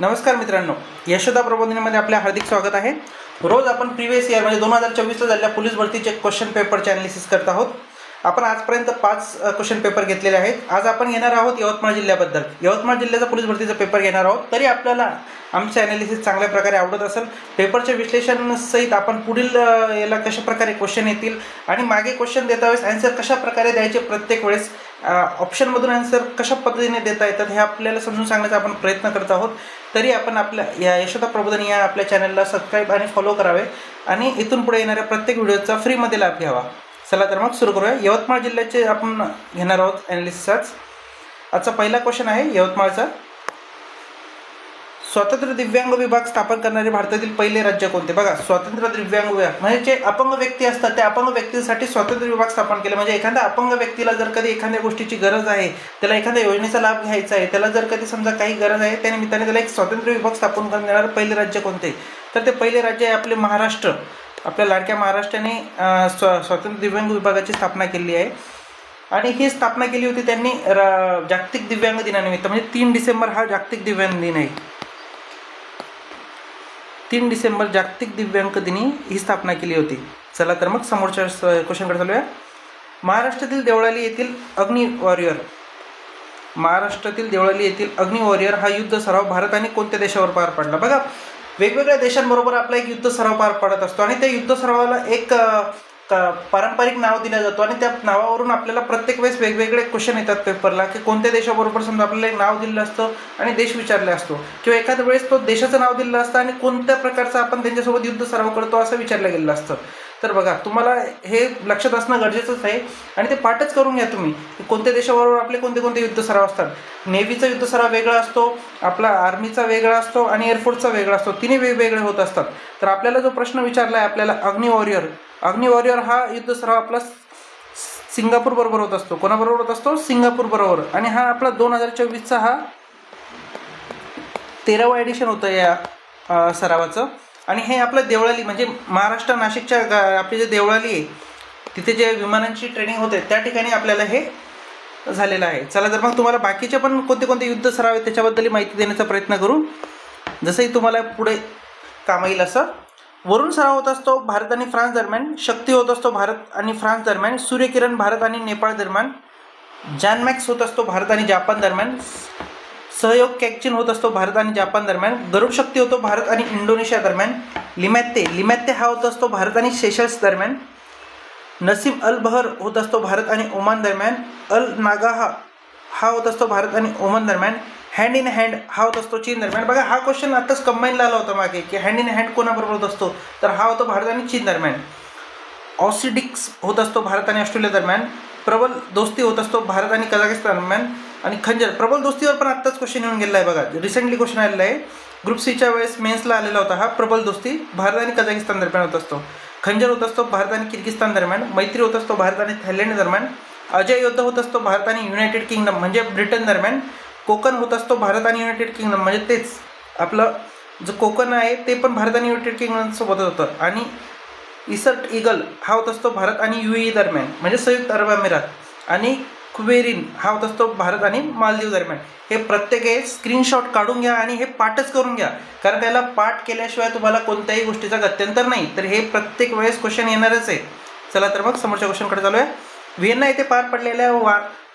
नमस्कार मित्रांनो, यशोदा प्रबोधिनीमध्ये आपले हार्दिक स्वागत आहे। रोज आपण प्रीवियस इयर म्हणजे 2024 ला झालेल्या पोलीस भरतीचे क्वेश्चन पेपरचे ॲनालिसिस करत आहोत। आपण आजपर्यंत 5 क्वेश्चन पेपर घेतलेले आहेत। आज आपण घेणार आहोत यवतमाळ जिल्ह्याबद्दल। यवतमाळ जिल्ह्याचा पोलीस भरतीचा पेपर घेणार आहोत। तरी आपल्याला आमचे ॲनालिसिस चांगल्या प्रकारे आवडत असेल, पेपरचे विश्लेषण सहित आपण पुढील याला कशा प्रकारे क्वेश्चन येतील आणि मागे क्वेश्चन देता वेळेस आन्सर कशा प्रकारे द्यायचे, प्रत्येक वेळेस ऑप्शनमधून आन्सर कशा पद्धतीने देता येतात हे आपल्याला समजून सांगण्याचा आपण प्रयत्न करत आहोत। तरी आपण आपल्या या यशोदा प्रबोधिनी या आपल्या चॅनलला सबस्क्राईब आणि फॉलो करावे आणि इथून पुढे येणाऱ्या प्रत्येक व्हिडिओचा फ्रीमध्ये लाभ घ्यावा। चला तर मग सुरू करूया। यवतमाळ जिल्ह्याचे आपण घेणार आहोत ॲनालिसिस। आजचा पहिला क्वेश्चन आहे यवतमाळचा। स्वतंत्र दिव्यांग विभाग स्थापन करणारे भारतातील पहिले राज्य कोणते? बघा, स्वतंत्र दिव्यांग विभाग म्हणजे जे अपंग व्यक्ती असतात त्या अपंग व्यक्तींसाठी स्वतंत्र विभाग स्थापन केले। म्हणजे एखाद्या अपंग व्यक्तीला जर कधी एखाद्या गोष्टीची गरज आहे, त्याला एखाद्या योजनेचा लाभ घ्यायचा आहे, त्याला जर कधी समजा काही गरज आहे, त्या निमित्ताने त्याला एक स्वतंत्र विभाग स्थापन करणारे पहिले राज्य कोणते? तर ते पहिले राज्य आहे आपले महाराष्ट्र। आपल्या लाडक्या महाराष्ट्राने स्वतंत्र दिव्यांग विभागाची स्थापना केली आहे आणि ही स्थापना केली होती त्यांनी जागतिक दिव्यांग दिनानिमित्त। म्हणजे 3 डिसेंबर हा जागतिक दिव्यांग दिन आहे। 3 डिसेंबर जागतिक दिव्यांग दिनी ही स्थापना केली होती। चला तर मग समोरच्या क्वेश्चनकडे चालूया। महाराष्ट्रातील देवळाली येथील अग्नि वॉरियर, महाराष्ट्रातील देवळाली येथील अग्नि वॉरियर हा युद्ध सराव भारताने कोणत्या देशावर पार पाडला? बघा, वेगवेगळ्या देशांबरोबर आपला एक युद्ध सराव पार पडत असतो आणि त्या युद्ध सरावाला एक पारंपरिक नाव दिलं जातो आणि त्या नावावरून आपल्याला प्रत्येक वेळेस वेगवेगळे क्वेश्चन येतात पेपरला की कोणत्या देशाबरोबर समजा आपल्याला एक नाव दिलेलं असतं आणि देश विचारला असतो किंवा एखाद्या वेळेस तो देशाचं नाव दिलेलं असतं आणि कोणत्या प्रकारचा आपण त्यांच्यासोबत युद्ध सराव करतो असं विचारलं गेलेलं असतं। तर बघा, तुम्हाला हे लक्षात असणं गरजेचंच आहे आणि ते पाठच करून घ्या तुम्ही की कोणत्या देशाबरोबर आपले कोणते कोणते युद्ध सराव असतात। नेव्हीचा युद्ध सराव वेगळा असतो, आपला आर्मीचा वेगळा असतो आणि एअरफोर्सचा वेगळा असतो। तिन्ही वेगवेगळे होत असतात। तर आपल्याला जो प्रश्न विचारला आहे आपल्याला अग्नि वॉरियर हा युद्ध सराव आपला सिंगापूर बरोबर होत असतो। कोणाबरोबर होत असतो? सिंगापूर बरोबर। आणि हा आपला 2024चा हा 13वा एडिशन होतं या सरावाचं। आणि हे आपलं देवळाली म्हणजे महाराष्ट्र नाशिकच्या आपली जे देवळाली आहे तिथे जे विमानांची ट्रेनिंग होते त्या ठिकाणी आपल्याला हे झालेलं आहे। चला तर मग तुम्हाला बाकीचे पण कोणते कोणते युद्ध सराव आहेत त्याच्याबद्दल माहिती देण्याचा प्रयत्न करू, जसंही तुम्हाला पुढे काम येईल असं। वरुण सराव होत असतो भारत आणि फ्रान्स दरम्यान, शक्ती होत असतो भारत आणि फ्रान्स दरम्यान, सूर्यकिरण भारत आणि नेपाळ दरम्यान, जॅनमॅक्स होत असतो भारत आणि जपान दरम्यान, सहयोग कॅक्चिन होत असतो भारत आणि जपान दरम्यान, गरुड शक्ती होतो भारत आणि इंडोनेशिया दरम्यान, लिमॅत्ते हा होत असतो भारत आणि सेशल्स दरम्यान, नसीम अल बहर होत असतो भारत आणि ओमान दरम्यान, अल नागा हा होत असतो भारत आणि ओमान दरम्यान, हँड इन हँड हा होत असतो चीन दरम्यान। बघा, हा क्वेश्चन आत्ताच कंबाईनला आला होता मागे की हँड इन हँड कोणाबरोबर होत असतो, तर हा होतो भारत आणि चीन दरम्यान। ऑसिडिक्स होत असतो भारत आणि ऑस्ट्रेलिया दरम्यान, प्रबल दोस्ती होत असतो भारत आणि कझाकिस्तान दरम्यान, आणि खंजर प्रबल दोस्तीवर पण आत्ताच क्वेश्चन येऊन गेला आहे। बघा, रिसेंटली क्वेश्चन आलेला आहे, ग्रुप सीच्या वेळेस मेन्सला आलेला होता हा। प्रबल दोस्ती भारत आणि कझाकिस्तान दरम्यान होत असतो। खंजर होत असतो भारत आणि किर्गिस्तान दरम्यान, मैत्री होत असतो भारत आणि थायलंड दरम्यान, अजय युद्ध होत असतो भारत आणि युनायटेड किंगडम म्हणजे ब्रिटन दरम्यान, कोकण होत असतो भारत आणि युनायटेड किंगडम म्हणजे तेच आपलं जो कोकण आहे ते पण भारत आणि युनायटेड किंगडम सोबत होतं, आणि इसर्ट ईगल हा होत असतो भारत आणि UAE दरम्यान म्हणजे संयुक्त अरब अमिरात, आणि क्वेरिन हा होत असतो भारत आणि मालदीव दरम्यान। हे प्रत्येक हे स्क्रीनशॉट काढून घ्या आणि हे पाठच करून घ्या, कारण त्याला पाठ केल्याशिवाय तुम्हाला कोणत्याही गोष्टीचा गत्यंतर नाही। तर हे प्रत्येक वेळेस क्वेश्चन येणारच आहे। चला तर मग समोरच्या क्वेश्चनकडे चालूया। व्हिएन्ना येथे पार पडलेल्या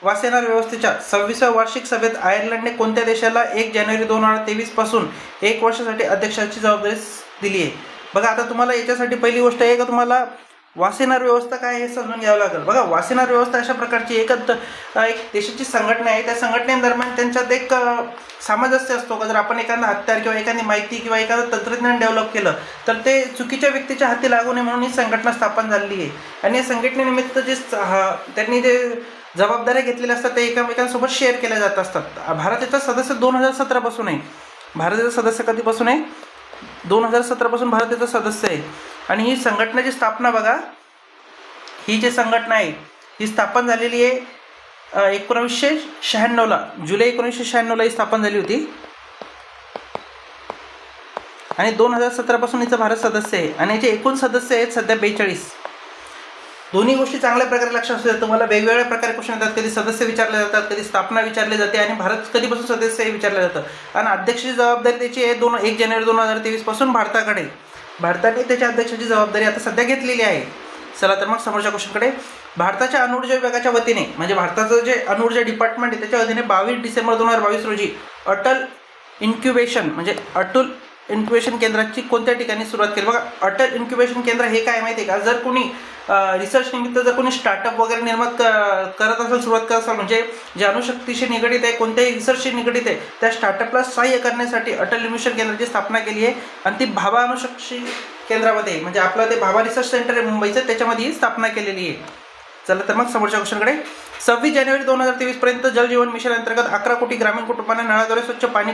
वासेनार व्यवस्थेच्या 26व्या वार्षिक सभेत आयर्लंडने कोणत्या देशाला 1 जानेवारी 2023 पासून 1 वर्षासाठी अध्यक्षाची जबाबदारी दिली आहे? बघा, आता तुम्हाला याच्यासाठी पहिली गोष्ट आहे का तुम्हाला वासेनार व्यवस्था काय हे समजून घ्यावं लागेल। बघा, वासेनार व्यवस्था अशा प्रकारची एक देशाची संघटना आहे। त्या संघटनेदरम्यान त्यांच्यात एक सामंजस्य असतो का जर आपण एखादा हत्यार किंवा एखादी माहिती किंवा एखादं तंत्रज्ञान डेव्हलप केलं तर ते चुकीच्या व्यक्तीच्या हाती लागू नये म्हणून ही संघटना स्थापन झालेली आहे। आणि या संघटनेनिमित्त जे त्यांनी जे जबाबदाऱ्या घेतलेल्या असतात ते एकमेकांसोबत शेअर केल्या जात असतात। भारत याचा सदस्य 2017 पासून आहे। भारत याचा सदस्य कधीपासून आहे? 2017 पासून भारत याचा सदस्य आहे। आणि ही संघटनेची स्थापना बघा, ही जी संघटना आहे ही स्थापन झालेली आहे 1996ला, जुलै 1996ला ही स्थापन झाली होती आणि 2017 पासून हिचं भारत सदस्य आहे। आणि याचे एकूण सदस्य आहेत सध्या 42। दोन्ही गोष्टी चांगल्या प्रकारे लक्षात असू द्या. तुम्हाला वेगवेगळ्या प्रकारे क्वेश्चन येतात. कधी सदस्य विचारले जातात, कधी स्थापना विचारली जाते आणि भारत कधीपासून सदस्य हे विचारलं जातं. आणि अध्यक्षाची जबाबदारी त्याची आहे 1 जानेवारी 2023 पासून भारताकडे. भारताने त्याच्या अध्यक्षाची जबाबदारी आता सध्या घेतलेली आहे. चला तर मग समोरच्या क्वेश्चनकडे. भारताच्या अणुऊर्जा विभागाच्या वतीने म्हणजे भारताचं जे अणुऊर्जा डिपार्टमेंट आहे त्याच्या वतीने 22 डिसेंबर 2022 रोजी अटल इन्क्युबेशन केंद्राची कोणत्या ठिकाणी सुरुवात केली. बघा, अटल इन्क्युबेशन केंद्र हे काय माहिती आहे का? जर कोणी रिसर्च निमित्त जर कोणी स्टार्टअप वगैरे करत असेल, सुरुवात करत असेल, म्हणजे जे अणुशक्तीशी निगडित आहे, कोणत्याही रिसर्चशी निगडित आहे, त्या स्टार्टअपला सहाय्य करण्यासाठी अटल इन्क्युबेशन केंद्राची स्थापना केली आहे. आणि ती भाभा अणुशक्ती केंद्रामध्ये म्हणजे आपलं ते भाभा रिसर्च सेंटर आहे मुंबईचं, त्याच्यामध्ये स्थापना केलेली आहे. चला तर मग समोरच्या क्वेश्चनकडे. 26 जानेवारी 2023 पर्यंत जल जीवन मिशन अंतर्गत 11 कोटी ग्रामीण कुटुंबांना नळाद्वारे स्वच्छ पाणी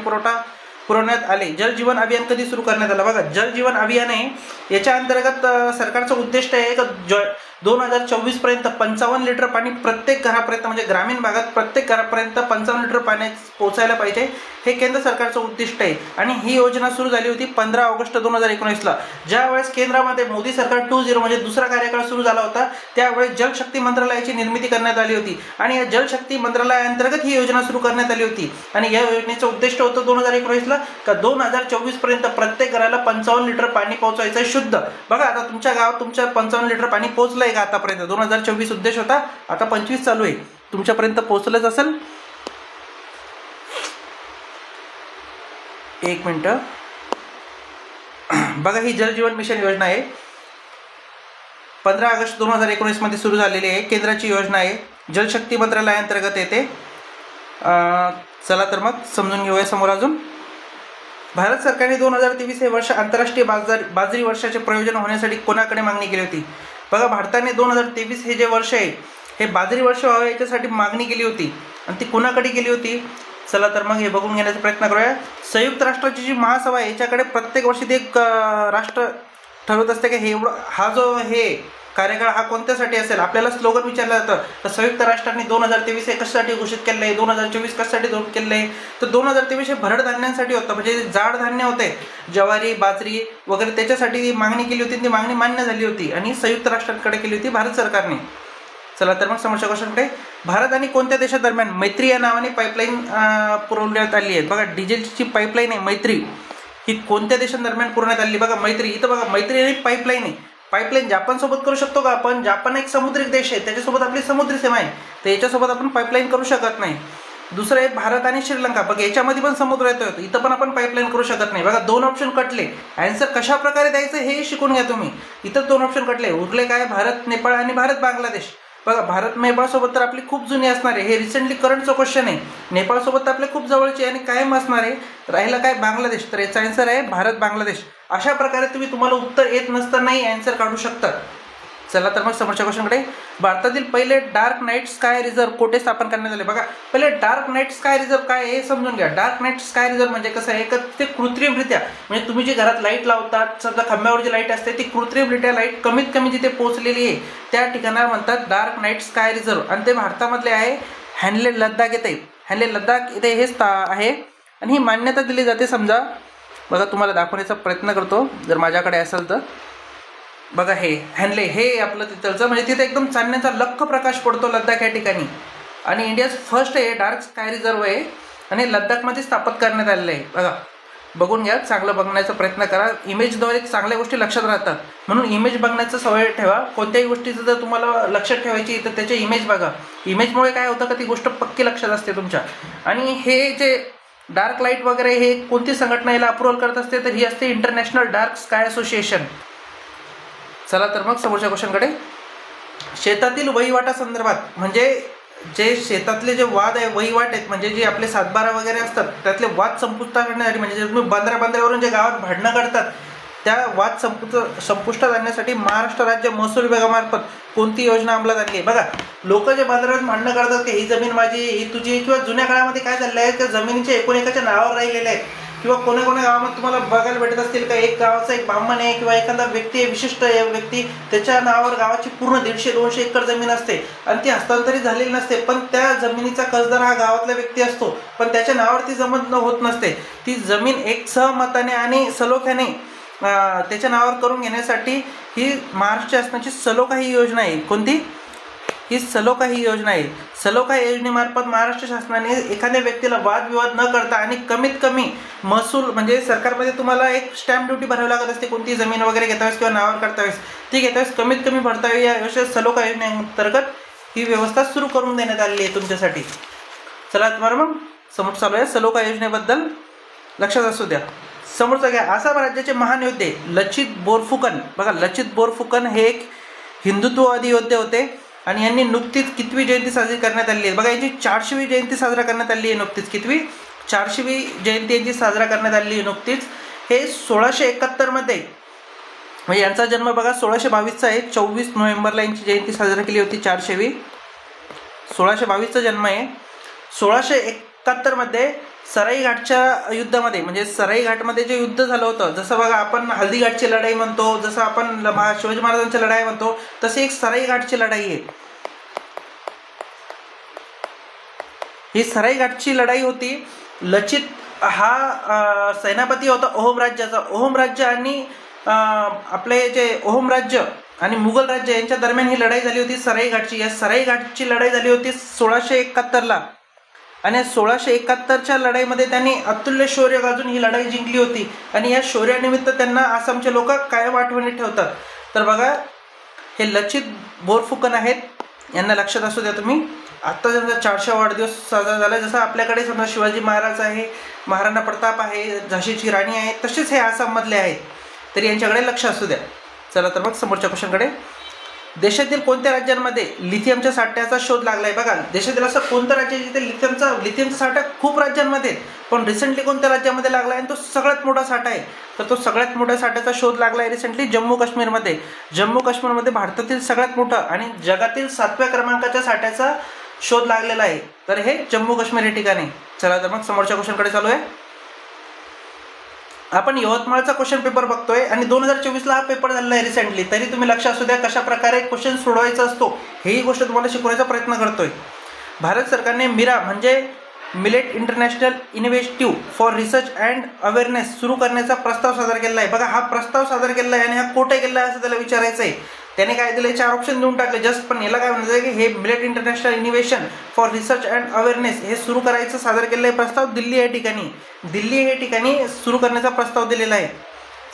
पुरवण्यात आले. जल जीवन अभियान कधी सुरू करण्यात आलं? बघा, जल जीवन अभियान आहे याच्या अंतर्गत सरकारचं उद्दिष्ट आहे की 2024 पर्यंत 55 लिटर पाणी प्रत्येक घरापर्यंत म्हणजे ग्रामीण भागात प्रत्येक घरापर्यंत 55 लिटर पाणी पोहोचायला पाहिजे. हे केंद्र सरकारचं उद्दिष्ट आहे. आणि ही योजना सुरू झाली होती 15 ऑगस्ट 2019ला. ज्यावेळेस केंद्रामध्ये मोदी सरकार 2.0 म्हणजे दुसरा कार्यकाळ सुरू झाला होता, त्यावेळेस जलशक्ती मंत्रालयाची निर्मिती करण्यात आली होती. आणि या जलशक्ती मंत्रालयाअंतर्गत ही योजना सुरू करण्यात आली होती. आणि या योजनेचं उद्दिष्ट होतं 2019ला का 2024 पर्यंत प्रत्येक घराला 55 लिटर पाणी पोहोचायचं आहे शुद्ध. बघा, आता तुमच्या गावात तुमच्या 55 लिटर पाणी पोहोचलंय का आतापर्यंत? 2024 उद्देश होता, आता 25 चालू आहे, तुमच्यापर्यंत पोहोचलंच असेल. एक मिनटं. बघा, ही जल जीवन मिशन योजना आहे 15 ऑगस्ट 2019 मध्ये सुरू झालेली आहे. केंद्राची योजना आहे, जलशक्ती मंत्रालयाअंतर्गत येते. चला तर मग समजून घेऊया समोर अजून. भारत सरकारने 2023 हे वर्ष आंतरराष्ट्रीय बाजरी वर्षाचे प्रयोजन होण्यासाठी कोणाकडे मागणी केली होती? बघा, भारताने 2023 हे जे वर्ष आहे हे बाजरी वर्ष व्हावे याच्यासाठी मागणी केली होती. आणि ती कोणाकडे केली होती? चला तर मग हे बघून घेण्याचा प्रयत्न करूया. संयुक्त राष्ट्राची जी महासभा आहे याच्याकडे प्रत्येक वर्षी ते एक राष्ट्र ठरवत असते की हे हा जो हे कार्यकाळ हा कोणत्यासाठी असेल. आपल्याला स्लोगन विचारलं जातं तर संयुक्त राष्ट्रांनी 2023 हे कशासाठी घोषित केलं आहे, 2024 कशासाठी घोषित केलं आहे. तर 2023 हे भरड धान्यांसाठी होतं, म्हणजे जाड धान्य होते, ज्वारी, बाजरी वगैरे, त्याच्यासाठी ती मागणी केली होती. ती मागणी मान्य झाली होती आणि संयुक्त राष्ट्रांकडे केली होती भारत सरकारने. चला तर मग समोरच्या क्वेश्चनकडे. भारत आणि कोणत्या देशादरम्यान मैत्री या नावाने पाईपलाईन पुरवण्यात आली आहे? बघा, डिझेलची पाईपलाईन आहे मैत्री, ही कोणत्या देशांदरम्यान पुरवण्यात आली? बघा, मैत्री. इथं बघा, मैत्री आणि पाईपलाईन आहे. पाईपलाईन जापानसोबत करू शकतो का आपण? जापान एक समुद्रिक देश आहे, त्याच्यासोबत आपली समुद्री सीमा आहे, तर याच्यासोबत आपण पाईपलाईन करू शकत नाही. दुसरं आहे भारत आणि श्रीलंका. बघा, याच्यामध्ये पण समुद्र येतो, इथं पण आपण पाईपलाईन करू शकत नाही. बघा, 2 ऑप्शन कटले. आन्सर कशा प्रकारे द्यायचं हे शिकून घ्या तुम्ही. इथं 2 ऑप्शन कटले, उरले काय? भारत नेपाळ आणि भारत बांगलादेश. बघा, भारत नेपाळसोबत तर आपली खूप जुनी असणार आहे, हे रिसेंटली करंटचं क्वेश्चन आहे. नेपाळसोबत तर आपले खूप जवळचे आणि कायम असणार आहे. राहिला काय? बांगलादेश. तर याचा आन्सर आहे भारत बांगलादेश. अशा प्रकारे तुम्हाला उत्तर येत नसतानाही आन्सर काढू शकतात. चला तर मग समोरच्या क्वेश्चनकडे. भारतातील पहिले डार्क नाईट स्काय रिझर्व्ह कोठे स्थापन करण्यात आले? बघा, पहिले डार्क नाईट स्काय रिझर्व्ह काय हे समजून घ्या. डार्क नाईट स्काय रिझर्व्ह म्हणजे कसं आहे, ते कृत्रिमरित्या म्हणजे तुम्ही जे घरात लाईट लावतात, समजा खांब्यावर जी लाईट असते ती कृत्रिमरित्या लाईट कमीत कमी जिथे पोहोचलेली आहे त्या ठिकाणाला म्हणतात डार्क नाईट स्काय रिझर्व्ह. आणि ते भारतामधले आहे हॅनले लद्दाख येते. हॅनले लद्दाख इथे हे आहे आणि ही मान्यता दिली जाते. समजा, बघा, तुम्हाला दाखवण्याचा प्रयत्न करतो जर माझ्याकडे असेल तर. बघा, हे हॅनले हे आपलं तिथलचं म्हणजे तिथे एकदम चांदण्याचा लख्ख प्रकाश पडतो लद्दाख या ठिकाणी. आणि इंडियाज फर्स्ट आहे डार्क स्काय रिझर्व्ह आहे आणि लद्दाखमध्ये स्थापित करण्यात आलेलं आहे. बघा, बघून घ्या, चांगलं बघण्याचा प्रयत्न करा. इमेजद्वारे चांगल्या गोष्टी लक्षात राहतात, म्हणून इमेज बघण्याचं सवय ठेवा. कोणत्याही गोष्टीचं जर तुम्हाला लक्षात ठेवायची तर त्याचे इमेज बघा. इमेजमुळे काय होतं का ती गोष्ट पक्की लक्षात असते तुमच्या. आणि हे जे डार्क लाईट वगैरे हे कोणती संघटना याला अप्रुव्हल करत असते तर ही असते इंटरनॅशनल डार्क स्काय असोसिएशन. चला तर मग समोरच्या क्वेश्चनकडे. शेतातील वहिवाटासंदर्भात म्हणजे जे शेतातले जे वाद आहे, वहिवाट आहेत म्हणजे जे आपले सातबारा वगैरे असतात त्यातले वाद संपुष्टात आणण्यासाठी, म्हणजे जे तुम्ही बांद्रावरून जे गावात भांडणं करतात त्या वाद संपुष्टात आणण्यासाठी महाराष्ट्र राज्य महसूल विभागामार्फत कोणती योजना अंमलात आणली आहे? बघा, लोक जे बाजारात भांडणं करतात की ही जमीन माझी, ही तुझी, किंवा जुन्या काळामध्ये काय झालेलं आहे की जमिनीचे एकाच्या नावावर राहिलेले आहेत. किंवा कोण्या गावामध्ये तुम्हाला बघायला भेटत असतील का एक गावाचा एक ब्राह्मण आहे किंवा एखादा व्यक्ती आहे, विशिष्ट व्यक्ती, त्याच्या नावावर गावाची पूर्ण 150-200 एकर जमीन असते आणि ती हस्तांतरित झालेली नसते, पण त्या जमिनीचा कर्जदार हा गावातला व्यक्ती असतो, पण त्याच्या नावावर ती जमीन होत नसते. ती जमीन एक सहमताने आणि सलोख्याने त्याच्या नावावर करून घेण्यासाठी ही महाराष्ट्र शासनाची सलोखा ही योजना आहे. कोणती? ही सलोखा ही योजना आहे. सलोखा योजनेमार्फत महाराष्ट्र शासनाने एखाद्या व्यक्तीला वादविवाद न करता आणि कमीत कमी महसूल म्हणजे सरकारमध्ये तुम्हाला एक स्टॅम्प ड्युटी भरावी लागत असते कोणती जमीन वगैरे घेता वेळेस किंवा नावावर करता वेळेस, ती घेता वेळेस कमीत कमी भरता येईल या योजने सलोखा योजनेअंतर्गत ही व्यवस्था सुरू करून देण्यात आलेली आहे तुमच्यासाठी. चला तुम्हाला मग समोर चालू आहे सलोखा योजनेबद्दल लक्षात असू द्या. समोरचा घ्या. आसाम राज्याचे महान योद्धे लचित बोरफुकन. बघा लचित बोरफुकन हे एक हिंदुत्ववादी योद्धे होते आणि यांनी नुकतीच कितवी जयंती साजरी करण्यात आली आहे? बघा यांची 400वी जयंती साजरा करण्यात आली आहे नुकतीच. कितवी? 400वी जयंती यांची साजरा करण्यात आली आहे नुकतीच. हे 1671 मध्ये म्हणजे यांचा जन्म बघा 1622चा आहे. 24 नोव्हेंबरला यांची जयंती साजरी केली होती 400वी. 1622चा जन्म आहे. 1671 मध्ये सराई घाटच्या युद्धामध्ये म्हणजे सराई घाटमध्ये जे युद्ध झालं होतं, जसं बघा आपण हल्दीघाटची लढाई म्हणतो, जसं आपण शिवाजी महाराजांची लढाई म्हणतो, तसे एक सराई घाटची लढाई आहे. ही सराई घाटची लढाई होती. लचित हा सेनापती होता ओहम राज्याचा. ओहम राज्य आणि आपले जे ओहम राज्य आणि मुघल राज्य यांच्या दरम्यान ही लढाई झाली होती सराई घाटची. या सराई घाटची लढाई झाली होती 1671ला आणि 1671च्या लढाईमध्ये त्यांनी अतुल्य शौर्य गाजून ही लढाई जिंकली होती आणि या शौर्यानिमित्त त्यांना आसामचे लोक कायम आठवणीत ठेवतात. तर बघा हे लचित बोरफुकन आहेत, यांना लक्षात असू द्या तुम्ही. आत्ता त्यांचा 400वा वाढदिवस साजरा झाला. जसं आपल्याकडे समजा शिवाजी महाराज आहे, महाराणा प्रताप आहे, झाशीची राणी आहे, तसेच हे आसाममधले आहेत. तरी यांच्याकडे लक्ष असू द्या. चला तर मग समोरच्या क्वेश्चनकडे. देशातील कोणत्या राज्यांमध्ये लिथियमच्या साठ्याचा शोध लागला आहे? बघा देशातील असं कोणतं राज्य जिथे लिथियमचा साठा खूप राज्यांमध्ये, पण रिसेंटली कोणत्या राज्यामध्ये लागला आहे आणि तो सगळ्यात मोठा साठा आहे? तर तो सगळ्यात मोठ्या साठ्याचा शोध लागला आहे रिसेंटली जम्मू काश्मीरमध्ये. जम्मू काश्मीरमध्ये भारतातील सगळ्यात मोठा आणि जगातील 7व्या क्रमांकाच्या साठ्याचा शोध लागलेला आहे. तर हे जम्मू काश्मीर या ठिकाणी. चला तर मग समोरच्या क्वेश्चनकडे चालू आहे. आपण यवतमाळचा क्वेश्चन पेपर बघतोय आणि 2024ला हा पेपर झालेला आहे रिसेंटली. तरी तुम्ही लक्ष असू द्या कशा प्रकारे क्वेश्चन सोडवायचा असतो हेही गोष्ट तुम्हाला शिकवण्याचा प्रयत्न करतोय. भारत सरकारने मिरा म्हणजे millet international initiative for research and awareness सुरू करण्याचा प्रस्ताव सादर केला आहे. बघा हा प्रस्ताव सादर केला आहे आणि हा कोठे केला आहे असं त्याला विचारायचं आहे. त्याने काय दिलं? 4 ऑप्शन देऊन टाकले जस्ट. पण याला काय म्हणायचं आहे की हे millet international innovation for research and awareness हे सुरू करायचं सादर केलेलं आहे प्रस्ताव दिल्ली या ठिकाणी. दिल्ली हे ठिकाणी सुरू करण्याचा प्रस्ताव दिलेला आहे.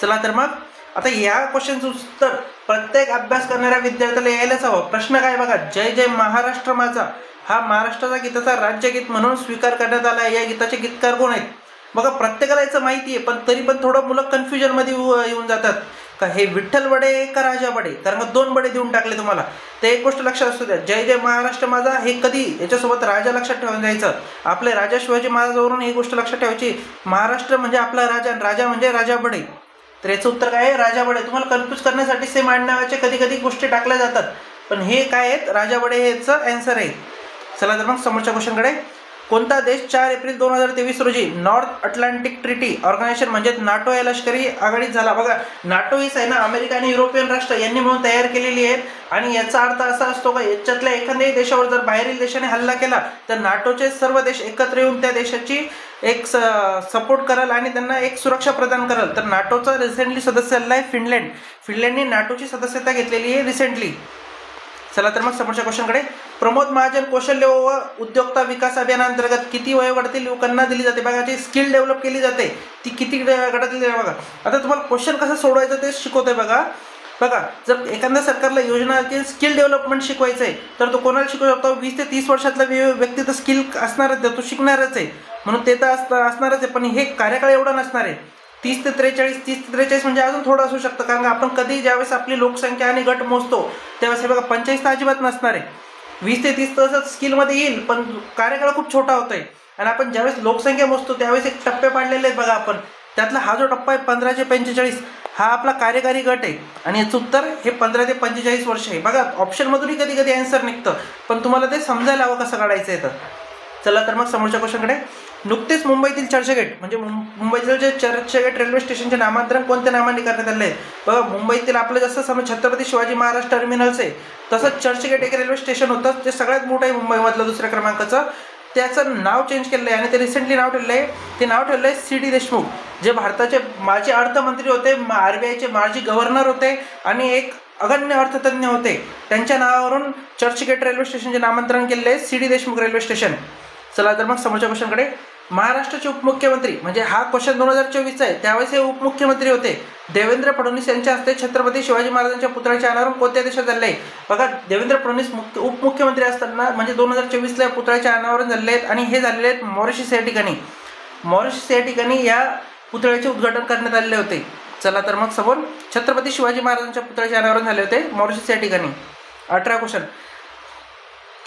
चला तर मग आता या क्वेश्चनचं उत्तर प्रत्येक अभ्यास करणाऱ्या विद्यार्थ्याला यायलाच हवं. प्रश्न काय बघा, जय जय महाराष्ट्र माझा हा महाराष्ट्राचा गीताचा राज्यगीत म्हणून स्वीकार करण्यात आला आहे. या गीताचे गीतकार कोण आहेत? बघा प्रत्येकाला याचं माहिती आहे, पण तरी पण थोडं मुलं कन्फ्युजनमध्ये येऊन जातात का हे विठ्ठल बडे का राजा बडे, कारण का 2 बडे देऊन टाकले तुम्हाला. तर एक गोष्ट लक्षात असू द्या, जय जय महाराष्ट्र माझा हे कधी याच्यासोबत राजा लक्षात ठेवून जायचं. आपले राजा शिवाजी महाराजांवरून ही गोष्ट लक्षात ठेवायची. महाराष्ट्र म्हणजे आपला राजा आणि राजा म्हणजे राजा बडे. तर याचं उत्तर काय आहे? राजा बडे. तुम्हाला कन्फ्यूज करण्यासाठी सेम आडनावाचे कधी कधी गोष्टी टाकल्या जातात, पण हे काय आहेत? राजा बडे हे याचं आन्सर आहे. चला तर मग समोरच्या क्वेश्चनकडे. कोणता देश 4 एप्रिल 2023 रोजी नॉर्थ अटलांटिक ट्रिटी ऑर्गनायझेशन म्हणजे नाटो या लष्करी आघाडीत झाला? बघा नाटो ही सेना अमेरिका आणि युरोपियन राष्ट्र यांनी मिळून तयार केलेली आहे आणि याचा अर्थ असा असतो का याच्यातल्या एखाद्याही देशावर जर बाहेरील देशाने हल्ला केला तर नाटोचे सर्व देश एकत्र येऊन त्या देशाची एक सपोर्ट कराल आणि त्यांना एक सुरक्षा प्रदान कराल. तर नाटोचा रिसेंटली सदस्य झालेला आहे फिनलँड. फिनलँडने नाटोची सदस्यता घेतलेली आहे रिसेंटली. चला तर मग समोरच्या क्वेश्चनकडे. प्रमोद महाजन कौशल्य व उद्योगता विकास अभियानांतर्गत किती वयोगटातील युवकांना दिली जाते? बघा जी स्किल डेव्हलप केली जाते ती किती गटातील बघा. आता तुम्हाला क्वेश्चन कसं सोडवायचं ते शिकवतोय बघा. बघा जर एखाद्या सरकारला योजना स्किल डेव्हलपमेंट शिकवायचं आहे तर तो कोणाला शिकवू शकतो? 20 ते 30 वर्षातला व्यक्ती तर स्किल असणारच आहे, तो शिकणारच आहे म्हणून ते तर असणारच आहे. पण हे कार्यकाळ एवढा नसणार आहे. 30 ते 43 म्हणजे अजून थोडं असू शकतं, कारण का आपण कधी ज्यावेळेस आपली लोकसंख्या आणि गट मोजतो त्यावेळेस हे बघा 45 तर अजिबात नसणार आहे. 20 ते 30 तसंच स्किलमध्ये येईल पण कार्यकाळ खूप छोटा होतोय. आणि आपण ज्यावेळेस लोकसंख्या मोजतो त्यावेळेस एक टप्पे पाडलेले आहेत बघा आपण. त्यातला हा जो टप्पा आहे 15 ते 45 हा आपला कार्यकारी गट आहे आणि याचं उत्तर हे 15 ते 45 वर्ष आहे. बघा ऑप्शनमधूनही कधी कधी आन्सर निघतं, पण तुम्हाला ते समजायला हवं कसं काढायचं आहे. तर चला तर मग समोरच्या क्वेश्चनकडे. नुकतेच मुंबईतील चर्चगेट म्हणजे मुंबईतील जे चर्चगेट रेल्वे स्टेशनचे नामांतरण कोणत्या नावाने करण्यात आले आहे? बघा मुंबईतील आपलं जसं समज छत्रपती शिवाजी महाराज टर्मिनल्स आहे तसंच चर्चगेट एक रेल्वे स्टेशन होतं, ते सगळ्यात मोठं आहे मुंबईमधलं 2ऱ्या क्रमांकाचं. त्याचं नाव चेंज केलेलं आहे आणि ते रिसेंटली नाव ठेवलं आहे. ते नाव ठेवलं आहे सी.डी. देशमुख, जे भारताचे माजी अर्थमंत्री होते, RBIचे माजी गव्हर्नर होते आणि एक अगण्य अर्थतज्ञ होते. त्यांच्या नावावरून चर्चगेट रेल्वे स्टेशनचे नामकरण केलेले आहे सी.डी. Deshmukh railway station. चला तर मग समोरच्या क्वेश्चनकडे. महाराष्ट्राचे उपमुख्यमंत्री, म्हणजे हा क्वेश्चन 2024चा आहे, त्यावेळेस हे उपमुख्यमंत्री होते देवेंद्र फडणवीस यांच्या हस्ते छत्रपती शिवाजी महाराजांच्या पुतळ्याच्या अनावरण कोणत्या देशात झाले आहे? बघा, देवेंद्र फडणवीस उपमुख्यमंत्री असताना म्हणजे 2024ला पुतळ्याचे अनावरण झालेले आहेत आणि हे झालेले आहेत मॉरिशस या ठिकाणी. मॉरिशस या ठिकाणी या पुतळ्याचे उद्घाटन करण्यात आलेले होते. चला तर मग समोर छत्रपती शिवाजी महाराजांच्या पुतळ्याचे अनावरण झाले होते मॉरिशस या ठिकाणी. 18 क्वेश्चन.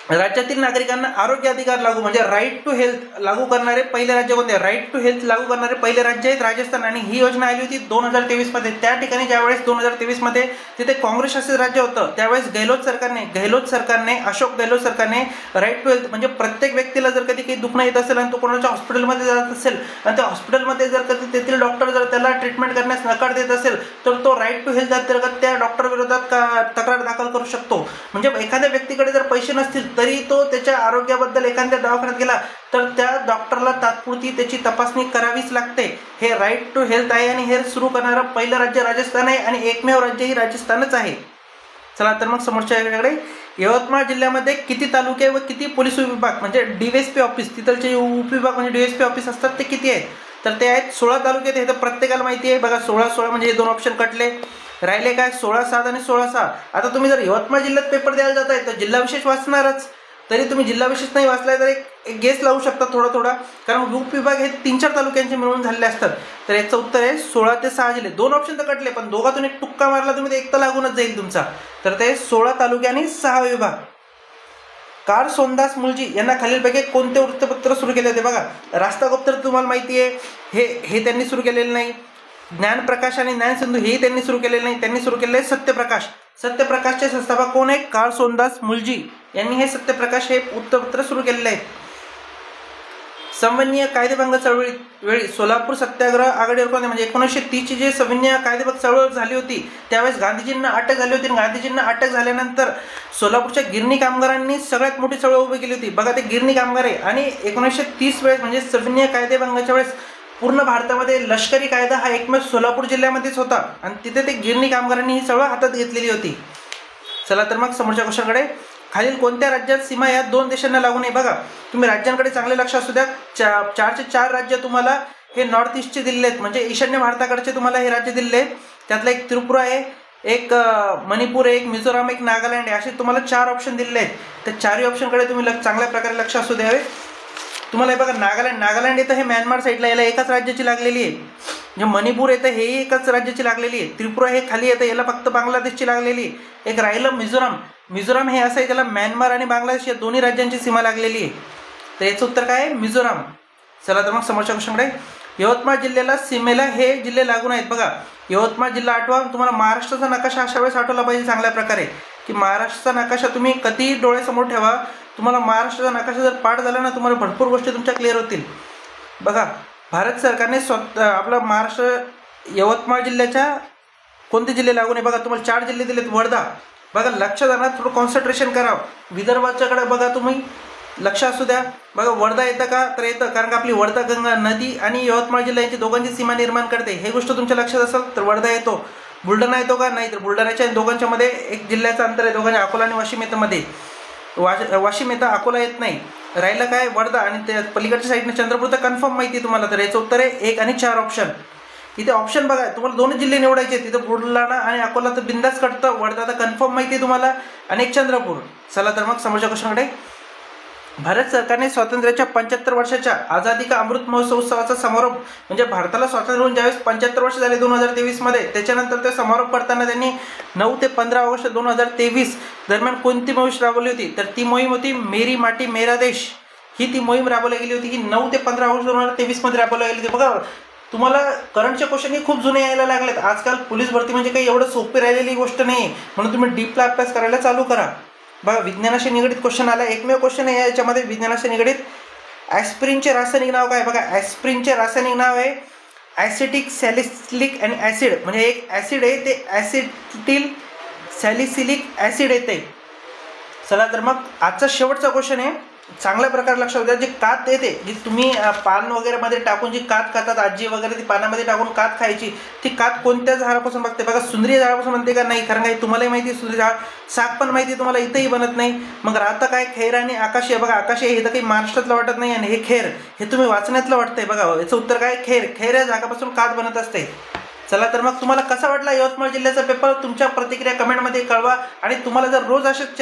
राज्यातील नागरिकांना आरोग्य अधिकार लागू म्हणजे राईट टू हेल्थ लागू करणारे पहिले राज्य कोणते? राईट टू हेल्थ लागू करणारे पहिले राज्य आहेत राजस्थान. आणि ही योजना आली होती 2023मध्ये. त्या ठिकाणी ज्यावेळेस 2023मध्ये तिथे काँग्रेस शासित राज्य होतं, त्यावेळेस गहलोत सरकारने अशोक गहलोत सरकारने राईट टू हेल्थ म्हणजे प्रत्येक व्यक्तीला जर कधी काही दुखणं येत असेल आणि तो कोणाच्या हॉस्पिटलमध्ये जात असेल आणि त्या हॉस्पिटलमध्ये जर कधी तेथील डॉक्टर जर त्याला ट्रीटमेंट करण्यास नकार देत असेल तर तो राईट टू हेल्थ अंतर्गत त्या डॉक्टर विरोधात तक्रार दाखल करू शकतो. म्हणजे एखाद्या व्यक्तीकडे जर पैसे नसतील तरी तो त्याच्या आरोग्याबद्दल एखाद्या दवाखान्यात गेला तर त्या डॉक्टरला तात्पुरती त्याची तपासणी करावीच लागते. हे राईट टू हेल्थ आहे आणि हे सुरू करणारं पहिलं राज्य राजस्थान आहे आणि एकमेव राज्य ही राजस्थानच आहे. चला तर मग समोरच्या याकडे. यवतमाळ जिल्ह्यामध्ये किती तालुके व किती पोलीस विभाग म्हणजे DSP ऑफिस, तिथलचे उपविभाग म्हणजे DSP ऑफिस असतात ते किती आहेत? तर ते आहेत 16 तालुक्यात. हे तर प्रत्येकाला माहिती आहे. बघा 16 म्हणजे हे 2 ऑप्शन कटले. राहिले काय 16/7 आणि 16/6. आता तुम्ही जर यवतमाळ जिल्ह्यात पेपर द्यायला जाताय तर जिल्हा विशेष वाचणारच. तरी तुम्ही जिल्हा विशेष नाही वाचलाय तर एक गेस लावू शकता थोडा, कारण उपविभाग हे 3-4 तालुक्यांचे मिळून झालेले असतात. तर याचं उत्तर आहे 16 ते 6 जिल्हे. 2 ऑप्शन तर कटले, पण दोघातून एक टुक्का मारला तुम्ही तर एक तर लागूनच जाईल तुमचा. तर ते 16 तालुके आणि 6 विभाग. कार सोनदास मुलजी यांना खालीलपैकी कोणते वृत्तपत्र सुरू केले होते? बघा, रास्तागोप्तर तुम्हाला माहिती आहे, हे त्यांनी सुरू केलेलं नाही. ज्ञानप्रकाश आणि ज्ञानसिंधू हेही त्यांनी सुरू केलेले नाही. त्यांनी सुरू केलेले सत्यप्रकाश. सत्यप्रकाशचे संस्थापक कोण आहे? कार सोनदास मुलजी यांनी हे सत्यप्रकाश हे वृत्तपत्र सुरू केलेले आहे. संवैन्य कायदेभंग चळवळी वेळी सोलापूर सत्याग्रह आघाडीवर कोण? म्हणजे 1930ची जे संवैन्य कायदेभंग चळवळ झाली होती त्यावेळेस गांधीजींना अटक झाली होती. गांधीजींना अटक झाल्यानंतर सोलापूरच्या गिरणी कामगारांनी सगळ्यात मोठी चळवळ उभी केली होती. बघा, ते गिरणी कामगार आहे. आणि 1930 वेळेस म्हणजे संवैन्य कायदेभंगाच्या वेळेस पूर्ण भारतामध्ये लष्करी कायदा हा एकमेव सोलापूर जिल्ह्यामध्येच होता आणि तिथे ते गिरणी कामगारांनी ही चळवळ हातात घेतलेली होती. चला तर मग समोरच्या क्वेश्चनकडे. खालील कोणत्या राज्यात सीमा या 2 देशांना लागून आहे? बघा, तुम्ही राज्यांकडे चांगले लक्ष असू द्या. 4चे 4 राज्य तुम्हाला हे नॉर्थ ईस्टचे दिलेले आहेत, म्हणजे ईशान्य भारताकडचे तुम्हाला हे राज्य दिलेले आहेत. त्यातलं एक त्रिपुरा आहे, एक मणिपूर आहे, एक मिझोराम, एक नागालँड आहे. असे तुम्हाला 4 ऑप्शन दिलेले आहेत. त्या 4ही ऑप्शनकडे तुम्ही चांगल्या प्रकारे लक्ष असू द्यावे. तुम्हाला हे बघा, नागालँड येतं हे म्यानमार साईडला, याला एकाच राज्याची लागलेली आहे. म्हणजे मणिपूर येतं हेही एकाच राज्याची लागलेली आहे. त्रिपुरा हे खाली येतं, याला फक्त बांगलादेशची लागलेली आहे. एक राहिलं मिझोराम हे असं आहे, त्याला म्यानमार आणि बांगलादेश या दोन्ही राज्यांची सीमा लागलेली आहे. तर याचं उत्तर काय आहे? मिझोराम. चला तर मग समोरच्या क्वेश्चनकडे. यवतमाळ जिल्ह्याला सीमेला हे जिल्हे लागून आहेत. बघा, यवतमाळ जिल्हा आठवा. तुम्हाला महाराष्ट्राचा नकाशा अशा वेळेस आठवला पाहिजे चांगल्या प्रकारे, की महाराष्ट्राचा नकाशा तुम्ही कधीही डोळ्यासमोर ठेवा. तुम्हाला महाराष्ट्राचा नकाशा जर पाठ झाला ना, तुम्हाला भरपूर गोष्टी तुमच्या क्लिअर होतील. बघा, भारत सरकारने आपला महाराष्ट्र यवतमाळ जिल्ह्याच्या कोणते जिल्हे लागून आहे? बघा, तुम्हाला 4 जिल्हे दिलेत. वर्धा. बघा, लक्ष देणार, थोडं कॉन्सन्ट्रेशन करावं. विदर्भाच्याकडे बघा, तुम्ही लक्ष असू द्या. बघा, वर्धा येतं का? तर येतं, कारण का आपली वर्धा गंगा नदी आणि यवतमाळ जिल्हा यांची दोघांची सीमा निर्माण करते. हे गोष्ट तुमच्या लक्षात असेल तर वर्धा येतो. बुलढाणा येतो का? नाही. तर बुलढाण्याच्या दोघांच्या मध्ये एक जिल्ह्याचं अंतर आहे. दोघांच्या अकोला आणि वाशिम येतं मध्ये. वाशिम येतं, अकोला येत नाही. राहिलं काय? वर्धा. आणि त्या पलीकडच्या साईडने चंद्रपूर तर कन्फर्म माहिती आहे तुम्हाला. तर याचं उत्तर आहे 1 आणि 4 ऑप्शन. इथे ऑप्शन बघा, तुम्हाला 2 जिल्हे निवडायचे. तिथं बुलढाणा आणि अकोला तर बिंदास कटतं. वर्धा तर कन्फर्म माहिती आहे तुम्हाला, आणि एक चंद्रपूर. चला तर मग समोरच्या क्वेश्चनकडे. भारत सरकारने स्वातंत्र्याच्या 75 वर्षाच्या आझादी का अमृत महोत्सव उत्सवाचा समारोप म्हणजे भारताला स्वातंत्र्य होऊन ज्यावेळेस 75 वर्ष झाले 2023मध्ये, त्याच्यानंतर ते समारोप करताना त्यांनी 9 ते 15 ऑगस्ट 2023 दरम्यान कोणती मोहीम राबवली होती? तर ती मोहीम होती मेरी माटी मेरा देश. ही ती मोहीम राबवली गेली होती, ही 9 ते 15 ऑगस्ट 2023 राबवली गेली होती. बघा, तुम्हाला करंटचे क्वेश्चन हे खूप जुने यायला लागलेत. आजकाल पोलीस भरती म्हणजे काही एवढं सोपी राहिलेली गोष्ट नाही, म्हणून तुम्ही डीपला अभ्यास करायला चालू करा. बघा, विज्ञानाशी निगडीत क्वेश्चन आला. एकमेव क्वेश्चन आहे याच्यामध्ये विज्ञानाशी निगडीत. ॲस्प्रिनचे रासायनिक नाव काय? बघा, ॲस्प्रिनचे रासायनिक नाव आहे ॲसिटिक सॅलिसिलिक आणि ॲसिड. म्हणजे एक ॲसिड आहे ते ॲसिटिल सॅलिसिलिक ॲसिड येते. चला तर मग आजचा शेवटचा क्वेश्चन आहे. चांगल्या प्रकारे लक्षात द्या. जी कात येते, जी तुम्ही पान वगैरे मध्ये टाकून जी कात खातात आजी वगैरे, ती पानामध्ये टाकून कात खायची, ती कात कोणत्या झाडापासून बघते बघा, सुंदरी झाडापासून बनते का? नाही. कारण काही तुम्हालाही माहिती आहे सुंदरी झाड, साग पण माहिती आहे तुम्हाला, इथंही बनत नाही. मग राहतं काय? खैर आणि आकाशी. बघा आकाशी हे तर काही महाराष्ट्रातलं वाटत नाही, आणि हे खैर हे तुम्ही वाचण्यातलं वाटतंय. बघा याचं उत्तर काय? खैर. खैर या झाडापासून कात बनत असते. चला तर मग तुम्हाला कसा वाटला यवतमाळ जिल्ह्याचा पेपर? तुमच्या प्रतिक्रिया कमेंटमध्ये कळवा. आणि तुम्हाला जर रोज असेच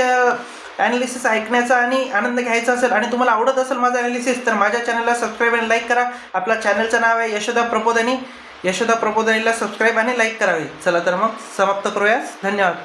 ॲनालिसिस ऐकण्याचा आणि आनंद घ्यायचा असेल आणि तुम्हाला आवडत असेल माझं ॲनालिसिस, तर माझ्या चॅनलला सबस्क्राईब आणि लाईक करा. आपल्या चॅनलचं नाव आहे यशोदा प्रबोधिनी. यशोदा प्रबोधिनीला सबस्क्राईब आणि लाईक करावे. चला तर मग समाप्त करूया. धन्यवाद.